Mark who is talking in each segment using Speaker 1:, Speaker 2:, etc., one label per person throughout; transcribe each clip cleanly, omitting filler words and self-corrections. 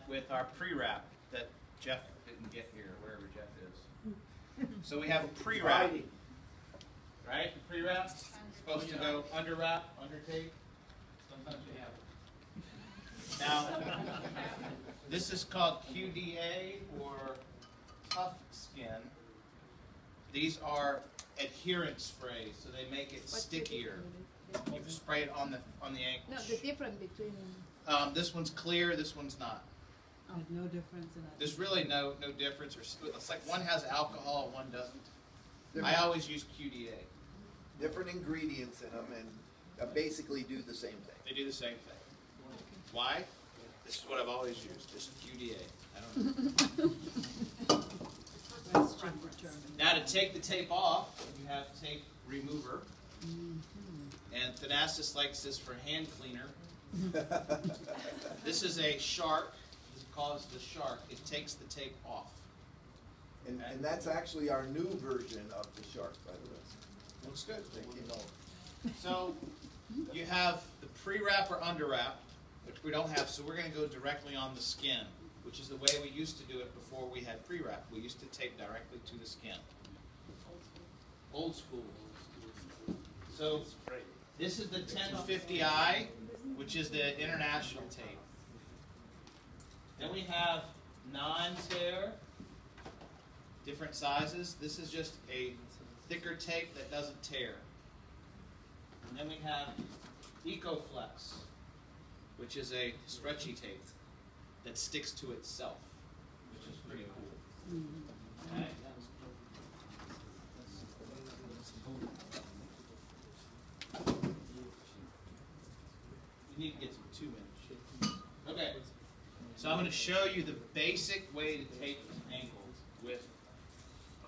Speaker 1: with our pre-wrap that Jeff didn't get here, wherever Jeff is. So we have a pre-wrap, right? The pre-wrap is supposed to go under wrap, under tape. Sometimes we have it. Now, this is called QDA or tough skin. These are adherent sprays, so they make it stickier. You spray it on the ankle.
Speaker 2: No, the difference between.
Speaker 1: This one's clear. This one's not.
Speaker 3: Oh, no difference in that.
Speaker 1: There's really no difference. It's like one has alcohol, one doesn't. I always use QDA.
Speaker 4: Different ingredients in them, and basically do the same thing.
Speaker 1: They do the same thing. Why? This is what I've always used. Just QDA. I don't know. Now to take the tape off, you have tape remover. And Thanasis likes this for hand cleaner. This is a shark. This is called the shark. It takes the tape off.
Speaker 4: And that's actually our new version of the shark, by the way.
Speaker 1: Looks good. Thank you. So you have the pre-wrap or under-wrap, which we don't have, so we're going to go directly on the skin, which is the way we used to do it before we had pre-wrap. We used to tape directly to the skin. Old school. So this is the 1050i, which is the international tape. Then we have non-tear, different sizes. This is just a thicker tape that doesn't tear. And then we have EcoFlex, which is a stretchy tape that sticks to itself, which is pretty cool. Okay. You need to get some 2-inch. Okay. So I'm going to show you the basic way to tape ankles with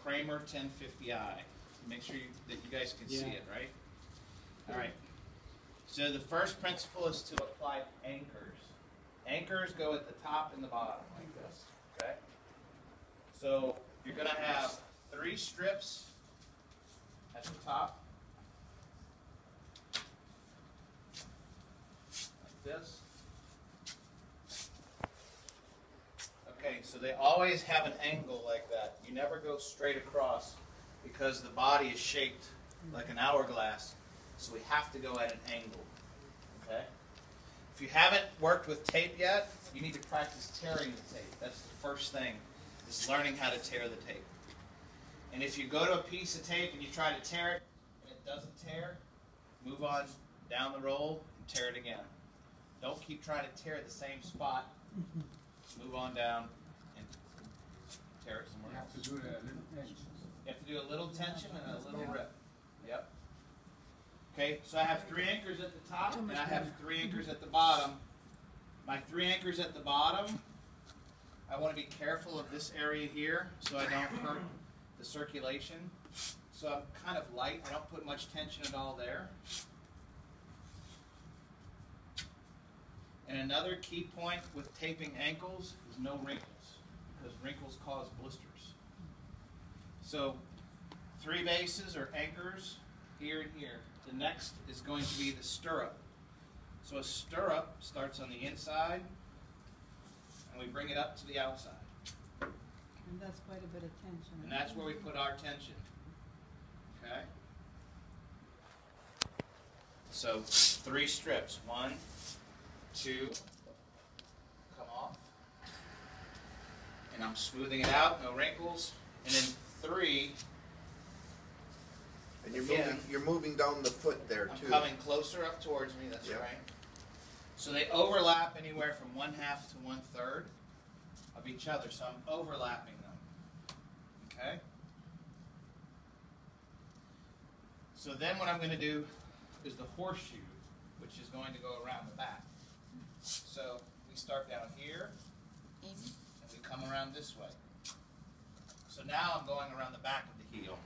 Speaker 1: Kramer 1050i. Make sure that you guys can see it, right? All right. So the first principle is to apply anchors. Anchors go at the top and the bottom like this. Okay. So you're going to have 3 strips at the top, like this. Okay, so they always have an angle like that. You never go straight across because the body is shaped like an hourglass. So we have to go at an angle. Okay? If you haven't worked with tape yet, you need to practice tearing the tape. That's the first thing, is learning how to tear the tape. And if you go to a piece of tape and you try to tear it and it doesn't tear, move on down the roll and tear it again. Don't keep trying to tear the same spot. Move on down and tear it somewhere else.
Speaker 5: You have to do a little tension.
Speaker 1: You have to do a little tension and a little rip. Yep. Okay, so I have 3 anchors at the top and I have 3 anchors at the bottom. My 3 anchors at the bottom, I want to be careful of this area here so I don't hurt the circulation. So I'm kind of light. I don't put much tension at all there. And another key point with taping ankles is no wrinkles, because wrinkles cause blisters. So 3 bases or anchors here and here. The next is going to be the stirrup. So a stirrup starts on the inside, and we bring it up to the outside.
Speaker 3: And that's quite a bit of tension.
Speaker 1: And that's where we put our tension. Okay? So 3 strips. 1, 2, come off. And I'm smoothing it out, no wrinkles. And then 3.
Speaker 4: And you're moving down the foot there too.
Speaker 1: I'm coming closer up towards me, that's
Speaker 4: Yep.
Speaker 1: right. So they overlap anywhere from 1/2 to 1/3 of each other. So I'm overlapping them. Okay? So then what I'm going to do is the horseshoe, which is going to go around the back. So we start down here, and we come around this way. So now I'm going around the back of the heel.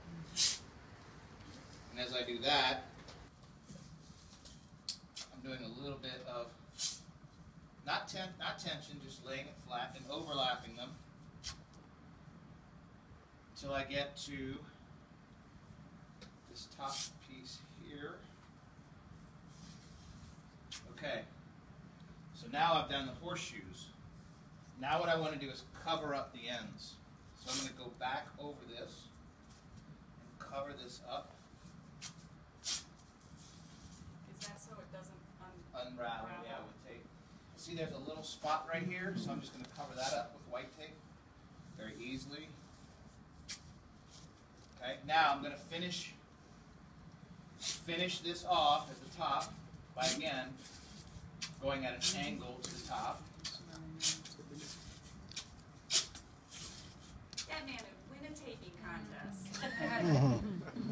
Speaker 1: And as I do that, I'm doing a little bit of, not tension, just laying it flat and overlapping them until I get to this top piece here. Okay, so now I've done the horseshoes. Now what I want to do is cover up the ends. So I'm going to go back over this and cover this up.
Speaker 2: Is that so it doesn't
Speaker 1: Unravel, yeah, with tape. See, there's a little spot right here, so I'm just going to cover that up with white tape very easily. Okay, now I'm going to finish this off at the top by, again, going at an angle to the top.
Speaker 2: That man would win a taping contest.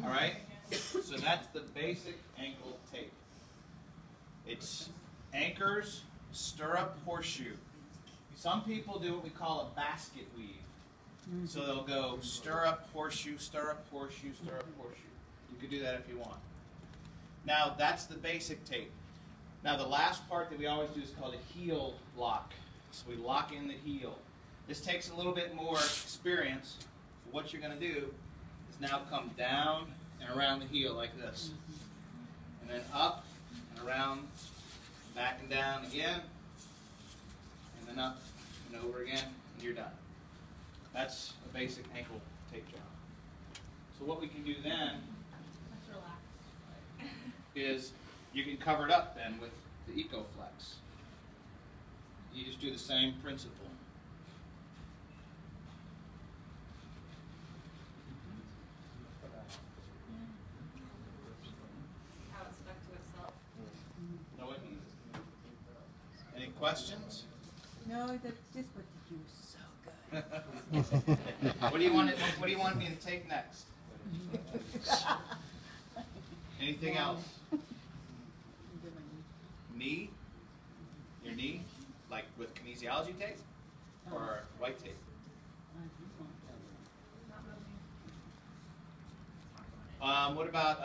Speaker 1: All right, so that's the basic ankle tape. It's anchors, stirrup, horseshoe. Some people do what we call a basket weave. So they'll go stirrup, horseshoe, stirrup, horseshoe, stirrup, horseshoe. You could do that if you want. Now that's the basic tape. Now the last part that we always do is called a heel lock. So we lock in the heel. This takes a little bit more experience. What you're going to do is now come down and around the heel like this. And then up and around, back and down again, and then up and over again, and you're done. That's a basic ankle tape job. So what we can do then
Speaker 2: Let's relax.
Speaker 1: is you can cover it up then with the EcoFlex. You just do the same principle.
Speaker 2: How it's stuck to itself.
Speaker 1: No, any questions?
Speaker 3: No, that's just what you do so good.
Speaker 1: What do you want me to take next? Anything else? Knee? Your knee? Like with kinesiology tape? Or white tape? What about